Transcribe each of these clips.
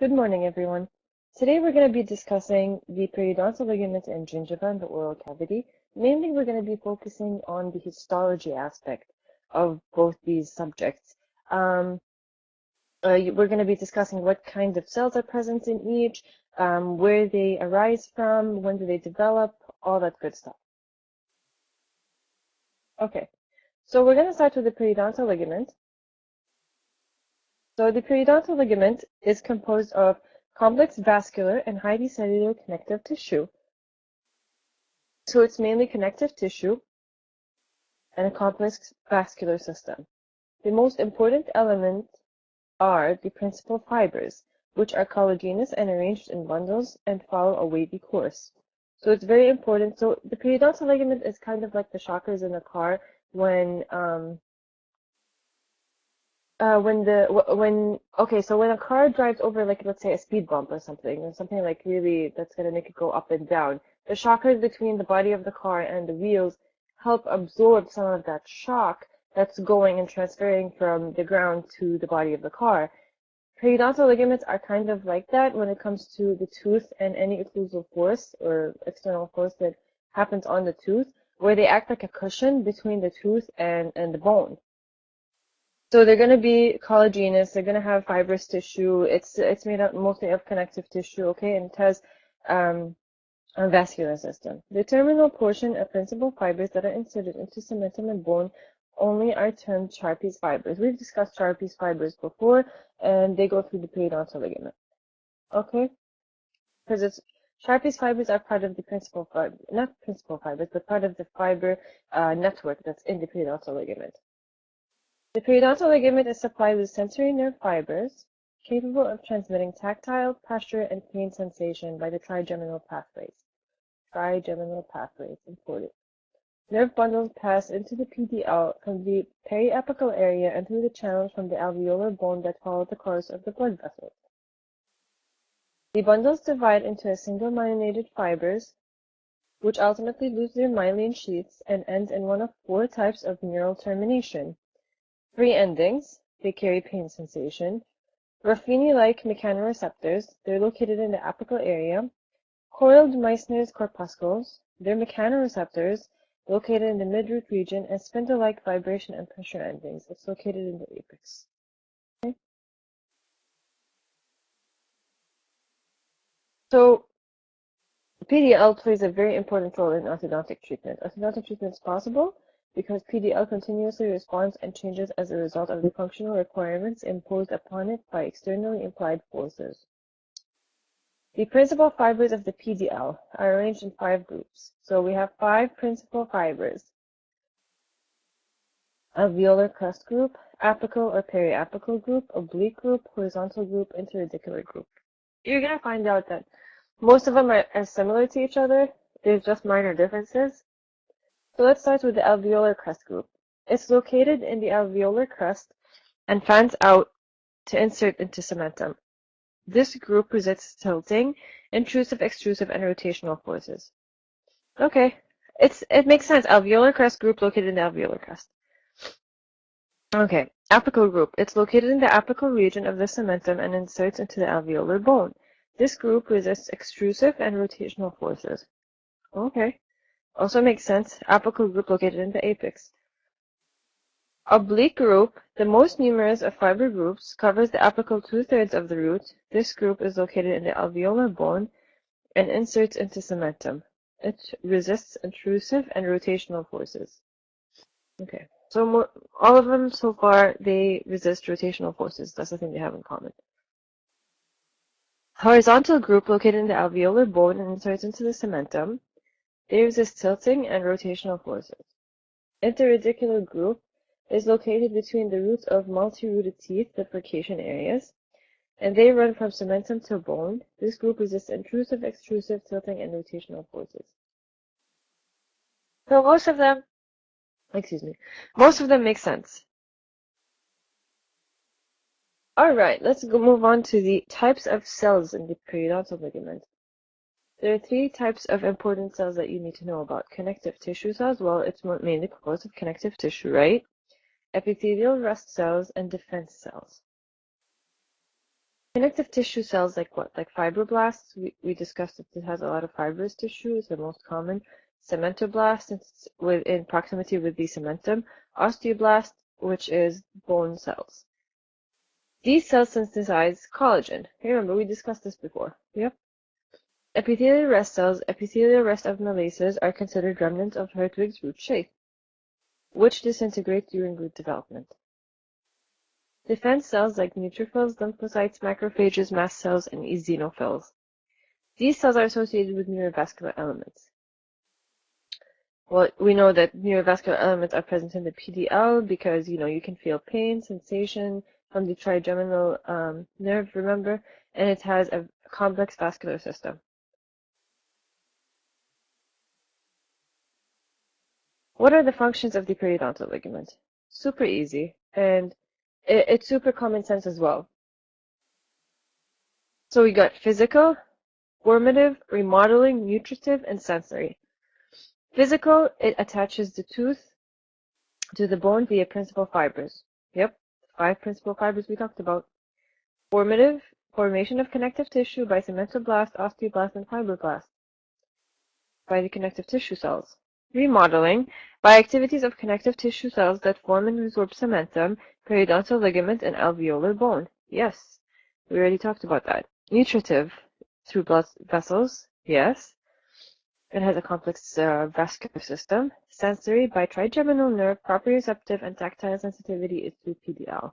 Good morning, everyone. Today we're going to be discussing the periodontal ligament and gingiva in the oral cavity. Mainly, we're going to be focusing on the histology aspect of both these subjects. We're going to be discussing what kind of cells are present in each, where they arise from, when do they develop, all that good stuff. Okay, so we're going to start with the periodontal ligament. So the periodontal ligament is composed of complex vascular and highly cellular connective tissue. So it's mainly connective tissue and a complex vascular system. The most important elements are the principal fibers, which are collagenous and arranged in bundles and follow a wavy course. So it's very important. So the periodontal ligament is kind of like the shockers in a car when when a car drives over, like, let's say a speed bump or something like really that's going to make it go up and down, the shockers between the body of the car and the wheels help absorb some of that shock that's going and transferring from the ground to the body of the car. Periodontal ligaments are kind of like that when it comes to the tooth and any occlusal force or external force that happens on the tooth, where they act like a cushion between the tooth and the bone. So they're going to be collagenous, they're going to have fibrous tissue, it's made up mostly of connective tissue, okay, and it has a vascular system. The terminal portion of principal fibers that are inserted into cementum and bone only are termed Sharpie's fibers. We've discussed Sharpie's fibers before, and they go through the periodontal ligament, okay? Because Sharpie's fibers are part of the principal fiber, not principal fibers, but part of the fiber network that's in the periodontal ligament. The periodontal ligament is supplied with sensory nerve fibers capable of transmitting tactile, pressure, and pain sensation by the trigeminal pathways. Trigeminal pathways, important. Nerve bundles pass into the PDL from the periapical area and through the channels from the alveolar bone that follow the course of the blood vessels. The bundles divide into a single myelinated fibers, which ultimately lose their myelin sheaths and end in one of four types of neural termination. Three endings, they carry pain sensation. Ruffini-like mechanoreceptors, they're located in the apical area. Coiled Meissner's corpuscles, they're mechanoreceptors located in the midroot region, and spindle-like vibration and pressure endings, it's located in the apex. Okay. So PDL plays a very important role in orthodontic treatment. Orthodontic treatment is possible because PDL continuously responds and changes as a result of the functional requirements imposed upon it by externally implied forces. The principal fibers of the PDL are arranged in 5 groups. So we have 5 principal fibers: alveolar crest group, apical or periapical group, oblique group, horizontal group, interradicular group. You're going to find out that most of them are similar to each other. There's just minor differences. So let's start with the alveolar crest group. It's located in the alveolar crest and fans out to insert into cementum. This group resists tilting, intrusive, extrusive, and rotational forces. Okay, it makes sense. Alveolar crest group located in the alveolar crest. Okay, apical group. It's located in the apical region of the cementum and inserts into the alveolar bone. This group resists extrusive and rotational forces. Okay. Also makes sense. Apical group located in the apex. Oblique group, the most numerous of fiber groups, covers the apical 2/3 of the root. This group is located in the alveolar bone and inserts into cementum. It resists intrusive and rotational forces. Okay, so all of them so far, they resist rotational forces. That's the thing they have in common. Horizontal group located in the alveolar bone and inserts into the cementum. They resist tilting and rotational forces. Interradicular group is located between the roots of multi-rooted teeth, the furcation areas, and they run from cementum to bone. This group resists intrusive, extrusive, tilting, and rotational forces. So most of them make sense. Alright, let's move on to the types of cells in the periodontal ligament. There are 3 types of important cells that you need to know about. Connective tissue cells, well, it's mainly composed of connective tissue, right? Epithelial rest cells and defense cells. Connective tissue cells like what? Like fibroblasts. We discussed that it has a lot of fibrous tissue. It's the most common. Cementoblast, since it's in proximity with the cementum. Osteoblast, which is bone cells. These cells synthesize collagen. Remember, we discussed this before. Yep. Epithelial rest cells, epithelial rest of molasses, are considered remnants of Hertwig's root shape, which disintegrate during root development. Defense cells like neutrophils, lymphocytes, macrophages, mast cells, and eosinophils. These cells are associated with neurovascular elements. Well, we know that neurovascular elements are present in the PDL because, you can feel pain, sensation from the trigeminal nerve, remember? And it has a complex vascular system. What are the functions of the periodontal ligament? Super easy, and it's super common sense as well. So we got physical, formative, remodeling, nutritive, and sensory. Physical, it attaches the tooth to the bone via principal fibers. Yep, 5 principal fibers we talked about. Formative, formation of connective tissue by cementoblast, osteoblast, and fibroblast by the connective tissue cells. Remodeling, by activities of connective tissue cells that form and resorb cementum, periodontal ligament, and alveolar bone. Yes, we already talked about that. Nutritive, through blood vessels. Yes. It has a complex vascular system. Sensory, by trigeminal nerve, proprioceptive and tactile sensitivity is through PDL.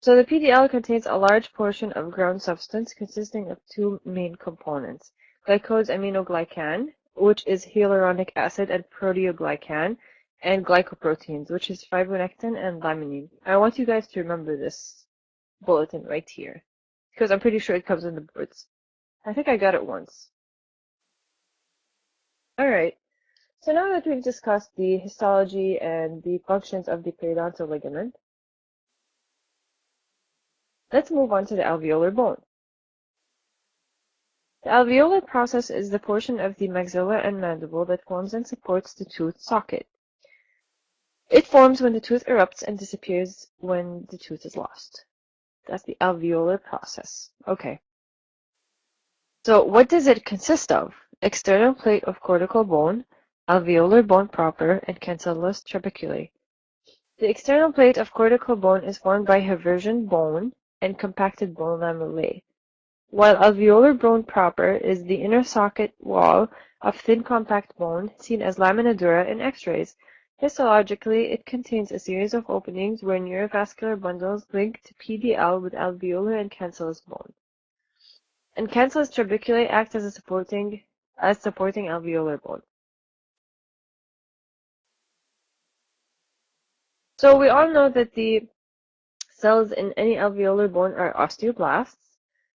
So the PDL contains a large portion of ground substance consisting of 2 main components. Glycosaminoglycan, which is hyaluronic acid, and proteoglycan, and glycoproteins, which is fibronectin and laminin. I want you guys to remember this bulletin right here, because I'm pretty sure it comes in the boards. I think I got it once. Alright, so now that we've discussed the histology and the functions of the periodontal ligament, let's move on to the alveolar bone. The alveolar process is the portion of the maxilla and mandible that forms and supports the tooth socket. It forms when the tooth erupts and disappears when the tooth is lost. That's the alveolar process. Okay. So what does it consist of? External plate of cortical bone, alveolar bone proper, and cancellous trabeculae. The external plate of cortical bone is formed by haversian bone and compacted bone lamellae, while alveolar bone proper is the inner socket wall of thin compact bone seen as lamina dura in X-rays. Histologically, it contains a series of openings where neurovascular bundles link to PDL with alveolar and cancellous bone. And cancellous trabeculae act as supporting alveolar bone. So we all know that the cells in any alveolar bone are osteoblasts.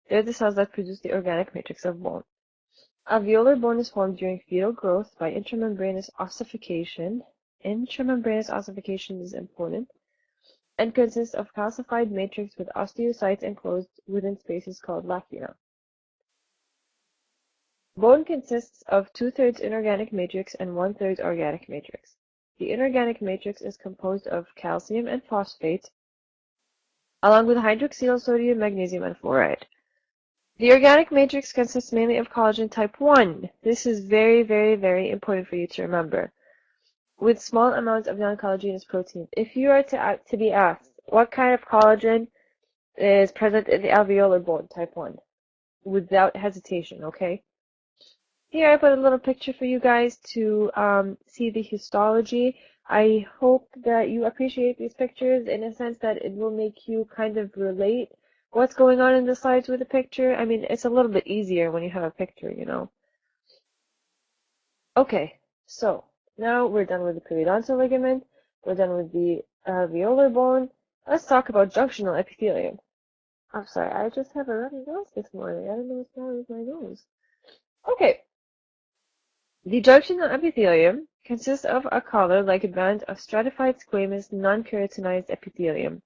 They're the cells that produce the organic matrix of bone. Alveolar bone is formed during fetal growth by intramembranous ossification. Intramembranous ossification is important and consists of calcified matrix with osteocytes enclosed within spaces called lamina. Bone consists of 2/3 inorganic matrix and 1/3 organic matrix. The inorganic matrix is composed of calcium and phosphate, along with hydroxyl, sodium, magnesium, and fluoride. The organic matrix consists mainly of collagen type 1. This is very, very, very important for you to remember, with small amounts of non-collagenous proteins. If you are to be asked what kind of collagen is present in the alveolar bone, type 1, without hesitation, okay? Here I put a little picture for you guys to see the histology. I hope that you appreciate these pictures in a sense that it will make you kind of relate what's going on in the slides with a picture. I mean, it's a little bit easier when you have a picture, Okay, so now we're done with the periodontal ligament. We're done with the alveolar bone. Let's talk about junctional epithelium. I'm sorry, I just have a runny nose this morning. I don't know what's wrong with my nose. Okay. The junctional epithelium consists of a collar-like band of stratified squamous non-keratinized epithelium.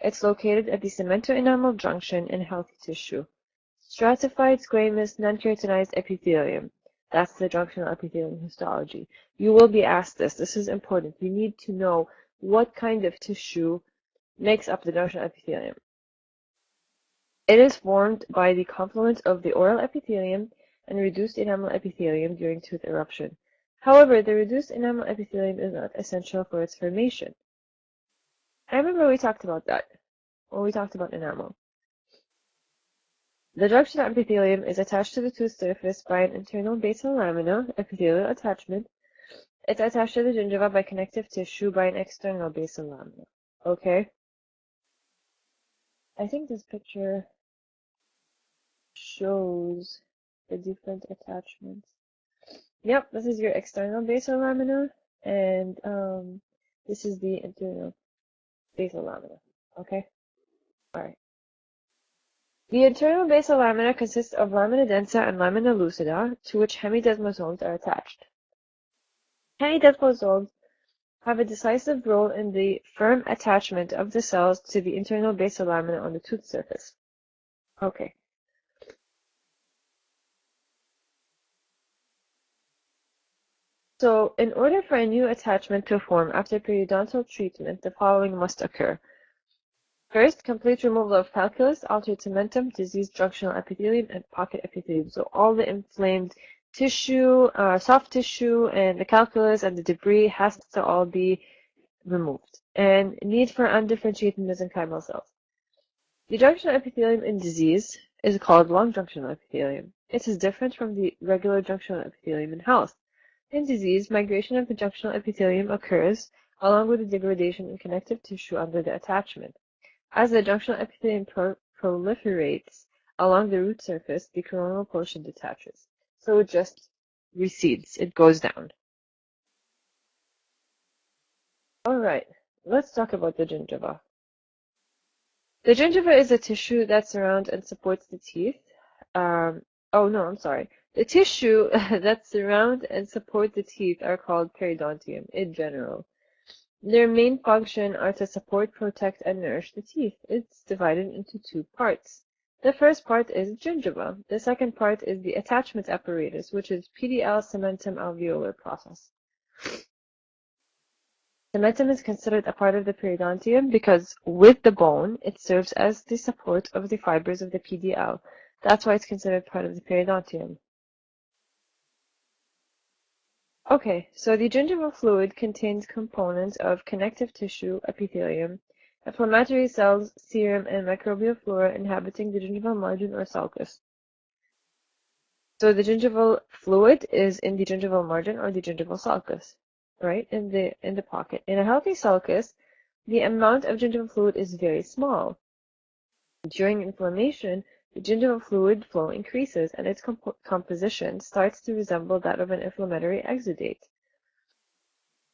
It's located at the cemento-enamel junction in healthy tissue. Stratified squamous non-keratinized epithelium. That's the junctional epithelium histology. You will be asked this. This is important. You need to know what kind of tissue makes up the junctional epithelium. It is formed by the confluence of the oral epithelium and reduced enamel epithelium during tooth eruption. However, the reduced enamel epithelium is not essential for its formation. I remember we talked about that when we talked about enamel. The junction epithelium is attached to the tooth surface by an internal basal lamina epithelial attachment. It's attached to the gingiva by connective tissue by an external basal lamina. Okay? I think this picture shows the different attachments. Yep, this is your external basal lamina, and this is the internal basal lamina. Okay? Alright. The internal basal lamina consists of lamina densa and lamina lucida, to which hemidesmosomes are attached. Hemidesmosomes have a decisive role in the firm attachment of the cells to the internal basal lamina on the tooth surface. Okay. So, in order for a new attachment to form after periodontal treatment, the following must occur. First, complete removal of calculus, altered cementum, diseased junctional epithelium, and pocket epithelium. So all the inflamed tissue, soft tissue, and the calculus and the debris has to all be removed. And need for undifferentiated mesenchymal cells. The junctional epithelium in disease is called long junctional epithelium. It is different from the regular junctional epithelium in health. In disease, migration of the junctional epithelium occurs along with the degradation in connective tissue under the attachment. As the junctional epithelium proliferates along the root surface, the coronal portion detaches. So it just recedes, it goes down. Alright, let's talk about the gingiva. The gingiva is a tissue that surrounds and supports the teeth. The tissue that surround and support the teeth are called periodontium in general. Their main function are to support, protect, and nourish the teeth. It's divided into two parts. The first part is gingiva. The second part is the attachment apparatus, which is PDL cementum alveolar process. Cementum is considered a part of the periodontium because with the bone, it serves as the support of the fibers of the PDL. That's why it's considered part of the periodontium. Okay, so the gingival fluid contains components of connective tissue, epithelium, inflammatory cells, serum, and microbial flora inhabiting the gingival margin or sulcus. So the gingival fluid is in the gingival margin or the gingival sulcus, right? In the pocket. In a healthy sulcus, the amount of gingival fluid is very small. During inflammation, the gingival fluid flow increases and its composition starts to resemble that of an inflammatory exudate.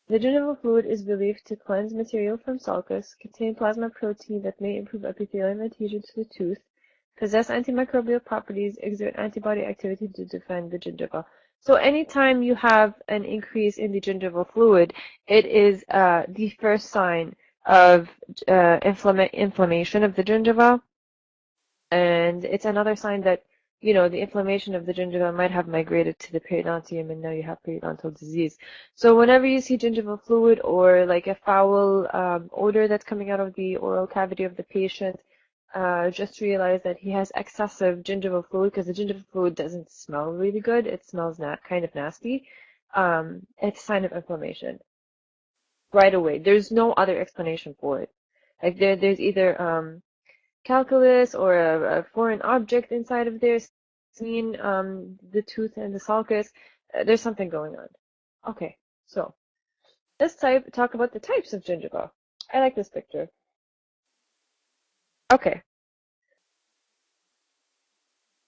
The gingival fluid is believed to cleanse material from sulcus, contain plasma protein that may improve epithelium adhesion to the tooth, possess antimicrobial properties, exert antibody activity to defend the gingiva. So anytime you have an increase in the gingival fluid, it is the first sign of inflammation of the gingiva. And it's another sign that, you know, the inflammation of the gingiva might have migrated to the periodontium and now you have periodontal disease. So whenever you see gingival fluid or like a foul odor that's coming out of the oral cavity of the patient, just realize that he has excessive gingival fluid because the gingival fluid doesn't smell really good. It smells kind of nasty. It's a sign of inflammation right away. There's no other explanation for it. Like there's either calculus or a foreign object inside of there, between the tooth and the sulcus. There's something going on. Okay, so let's talk about the types of gingiva. I like this picture. Okay.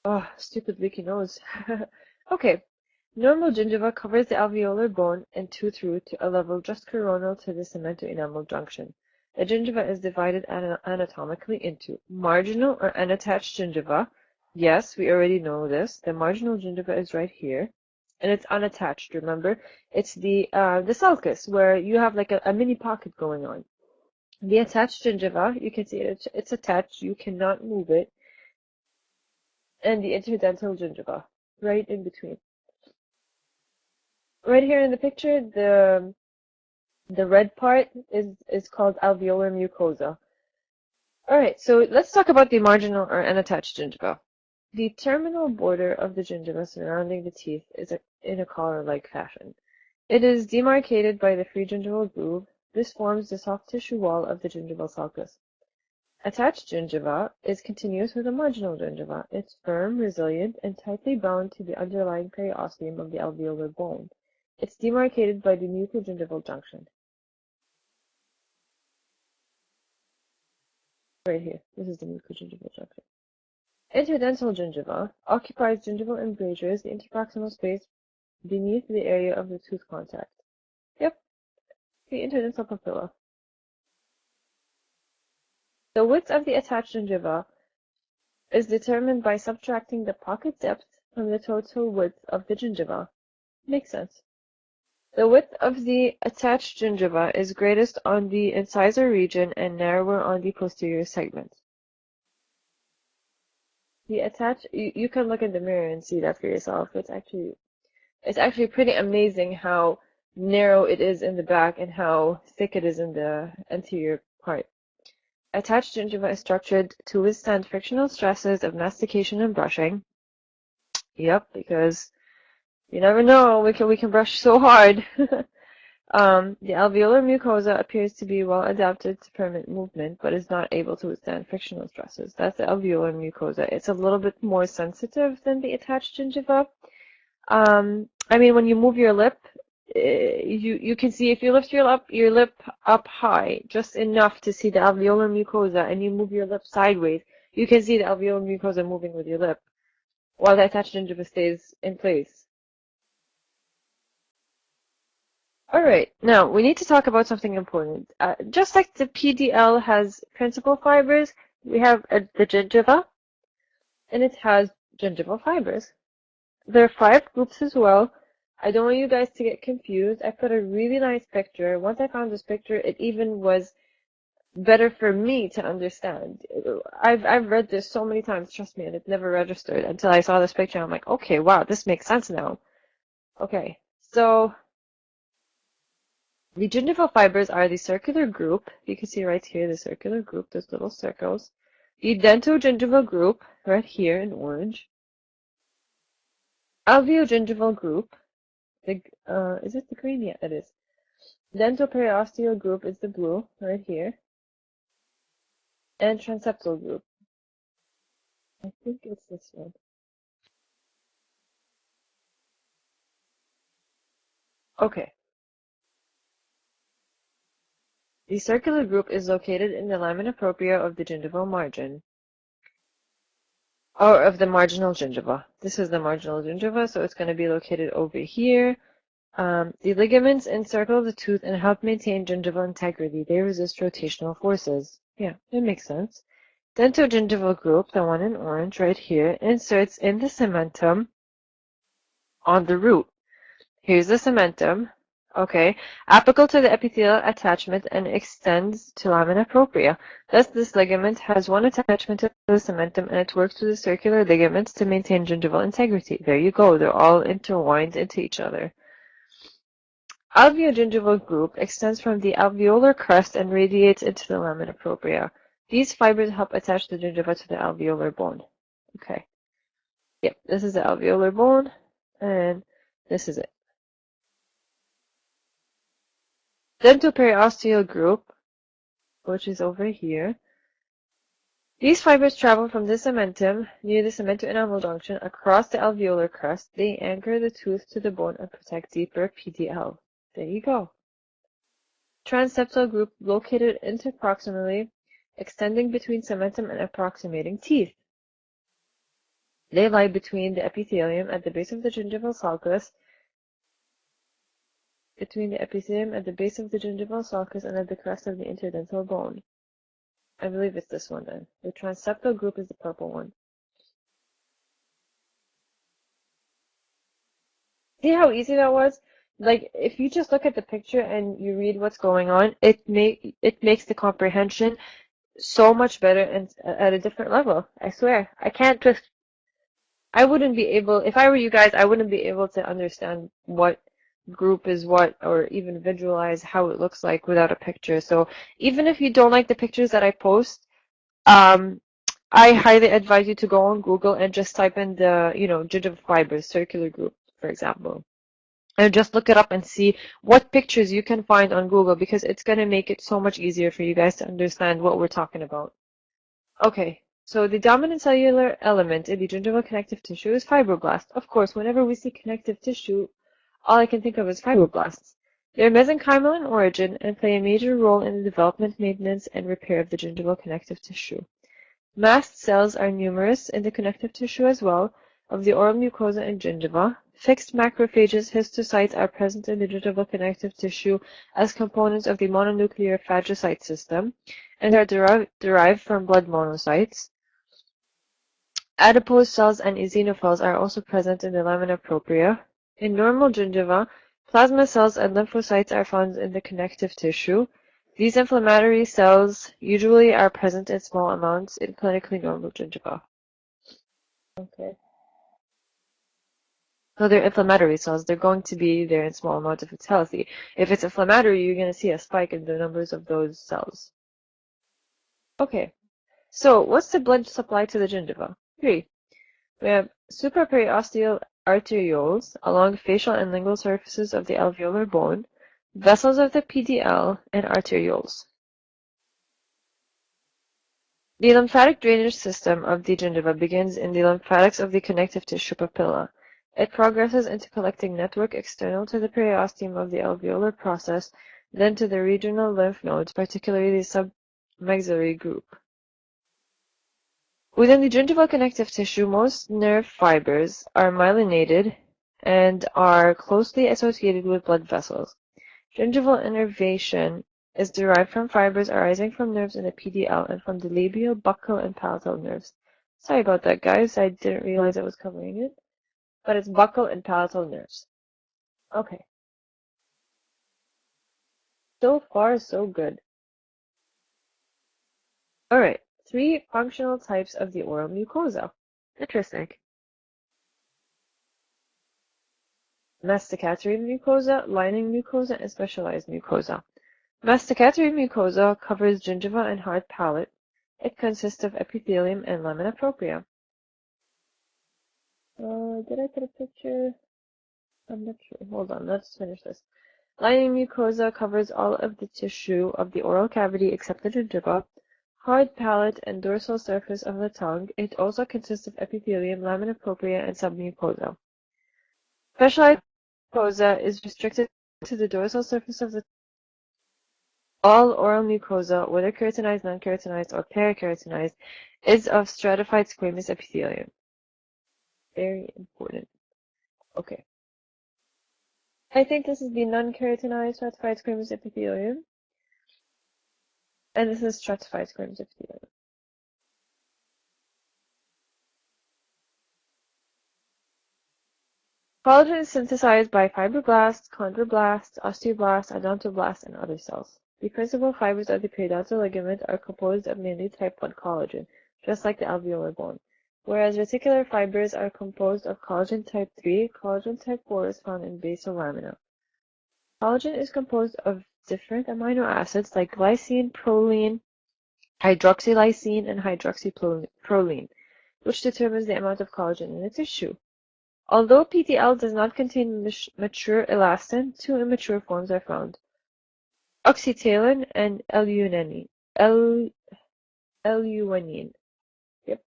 Oh, stupid leaky nose. Okay. Normal gingiva covers the alveolar bone and tooth root to a level just coronal to the cemento-enamel junction. The gingiva is divided anatomically into marginal or unattached gingiva. Yes, we already know this. The marginal gingiva is right here, and it's unattached. Remember, it's the sulcus where you have like a mini pocket going on. The attached gingiva, you can see it's attached. You cannot move it, and the interdental gingiva, right in between. Right here in the picture, the red part is called alveolar mucosa. Alright, so let's talk about the marginal or unattached gingiva. The terminal border of the gingiva surrounding the teeth is in a collar-like fashion. It is demarcated by the free gingival groove. This forms the soft tissue wall of the gingival sulcus. Attached gingiva is continuous with the marginal gingiva. It's firm, resilient, and tightly bound to the underlying periosteum of the alveolar bone. It's demarcated by the mucogingival junction. Right here. This is the mucogingival junction. Interdental gingiva occupies gingival embrasures, the interproximal space beneath the area of the tooth contact. Yep, the interdental papilla. The width of the attached gingiva is determined by subtracting the pocket depth from the total width of the gingiva. Makes sense. The width of the attached gingiva is greatest on the incisor region and narrower on the posterior segment. The attached, you can look in the mirror and see that for yourself. It's actually pretty amazing how narrow it is in the back and how thick it is in the anterior part. Attached gingiva is structured to withstand frictional stresses of mastication and brushing. Yep, because you never know, we can brush so hard. The alveolar mucosa appears to be well adapted to permanent movement, but is not able to withstand frictional stresses. That's the alveolar mucosa. It's a little bit more sensitive than the attached gingiva. I mean, when you move your lip, you can see if you lift your lip up high, just enough to see the alveolar mucosa, and you move your lip sideways, you can see the alveolar mucosa moving with your lip, while the attached gingiva stays in place. Alright, now we need to talk about something important. Just like the PDL has principal fibers, we have the gingiva, and it has gingival fibers. There are 5 groups as well. I don't want you guys to get confused. I put a really nice picture. Once I found this picture, it even was better for me to understand. I've read this so many times, trust me, and it never registered until I saw this picture. I'm like, okay, wow, this makes sense now. Okay, so the gingival fibers are the circular group. You can see right here the circular group, those little circles. The dentogingival group, right here in orange. Alveogingival group. Is it the green? Yeah, it is. Dentoperiosteal group is the blue, right here. And transeptal group. I think it's this one. Okay. The circular group is located in the lamina propria of the gingival margin. Or of the marginal gingiva. This is the marginal gingiva, so it's going to be located over here. The ligaments encircle the tooth and help maintain gingival integrity. They resist rotational forces. Yeah, it makes sense. Dentogingival group, the one in orange right here, inserts in the cementum on the root. Here's the cementum, okay, apical to the epithelial attachment and extends to lamina propria. Thus, this ligament has one attachment to the cementum and it works with the circular ligaments to maintain gingival integrity. There you go, they're all intertwined into each other. Alveogingival group extends from the alveolar crest and radiates into the lamina propria. These fibers help attach the gingiva to the alveolar bone. Okay. Yep, this is the alveolar bone, and this is it. Dentoperiosteal group, which is over here. These fibers travel from the cementum, near the cemento-enamel junction, across the alveolar crest. They anchor the tooth to the bone and protect deeper PDL. There you go. Transeptal group located interproximally, extending between cementum and approximating teeth. They lie between the epithelium at the base of the gingival sulcus, and at the crest of the interdental bone. I believe it's this one then. The transeptal group is the purple one. See how easy that was? Like, if you just look at the picture and you read what's going on, it makes the comprehension so much better and at a different level. I swear. I wouldn't be able, if I were you guys, I wouldn't be able to understand what group is what or even visualize how it looks like without a picture. So even if you don't like the pictures that I post, I highly advise you to go on Google and just type in the, gingival fibers, circular group, for example. And just look it up and see what pictures you can find on Google, because it's going to make it so much easier for you guys to understand what we're talking about. Okay, so the dominant cellular element in the gingival connective tissue is fibroblast. Of course, whenever we see connective tissue, all I can think of is fibroblasts. They're mesenchymal in origin and play a major role in the development, maintenance, and repair of the gingival connective tissue. Mast cells are numerous in the connective tissue as well, of the oral mucosa and gingiva. Fixed macrophages, histocytes, are present in the gingival connective tissue as components of the mononuclear phagocyte system and are derived from blood monocytes. Adipose cells and eosinophils are also present in the lamina propria. In normal gingiva, plasma cells and lymphocytes are found in the connective tissue. These inflammatory cells usually are present in small amounts in clinically normal gingiva. Okay. So they're inflammatory cells. They're going to be there in small amounts if it's healthy. If it's inflammatory, you're going to see a spike in the numbers of those cells. Okay. So what's the blood supply to the gingiva? 3. We have supraperiosteal arterioles along facial and lingual surfaces of the alveolar bone, vessels of the PDL, and arterioles. The lymphatic drainage system of the gingiva begins in the lymphatics of the connective tissue papilla. It progresses into collecting network external to the periosteum of the alveolar process, then to the regional lymph nodes, particularly the submaxillary group. Within the gingival connective tissue, most nerve fibers are myelinated and are closely associated with blood vessels. Gingival innervation is derived from fibers arising from nerves in the PDL and from the labial, buccal, and palatal nerves. Sorry about that, guys. I didn't realize I was covering it. But it's buccal and palatal nerves. Okay. So far, so good. Alright. 3 functional types of the oral mucosa. Interesting. Masticatory mucosa, lining mucosa, and specialized mucosa. Masticatory mucosa covers gingiva and hard palate. It consists of epithelium and lamina propria. Did I put a picture? I'm not sure. Hold on, let's finish this. Lining mucosa covers all of the tissue of the oral cavity except the gingiva, hard palate, and dorsal surface of the tongue. It also consists of epithelium, lamina propria, and submucosa. Specialized mucosa is restricted to the dorsal surface of the all oral mucosa, whether keratinized, non-keratinized, or perikeratinized, is of stratified squamous epithelium. Very important. Okay. I think this is the non-keratinized stratified squamous epithelium. And this is stratified squamous epithelium. Collagen is synthesized by fibroblasts, chondroblasts, osteoblasts, odontoblasts, and other cells. The principal fibers of the periodontal ligament are composed of mainly type 1 collagen, just like the alveolar bone, whereas reticular fibers are composed of collagen type 3. Collagen type 4 is found in basal lamina. Collagen is composed of different amino acids like glycine, proline, hydroxylysine, and hydroxyproline, which determines the amount of collagen in the tissue. Although PTL does not contain mature elastin, 2 immature forms are found: oxytalin and L-euanine. Yep.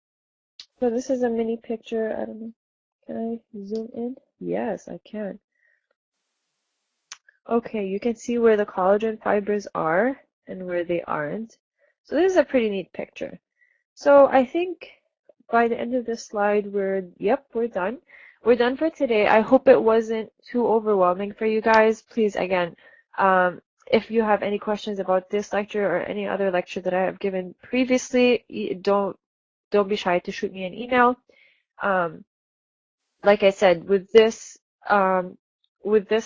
So this is a mini picture. I don't know. Can I zoom in? Yes, I can. Okay, you can see where the collagen fibers are and where they aren't. So this is a pretty neat picture. So I think by the end of this slide, we're done. We're done for today. I hope it wasn't too overwhelming for you guys. Please, again, if you have any questions about this lecture or any other lecture that I have given previously, don't be shy to shoot me an email. Like I said, with this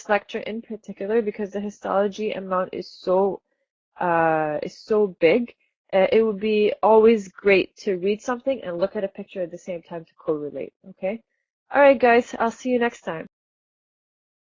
lecture in particular, because the histology amount is so big, it would be always great to read something and look at a picture at the same time to correlate. Okay? All right, guys. I'll see you next time.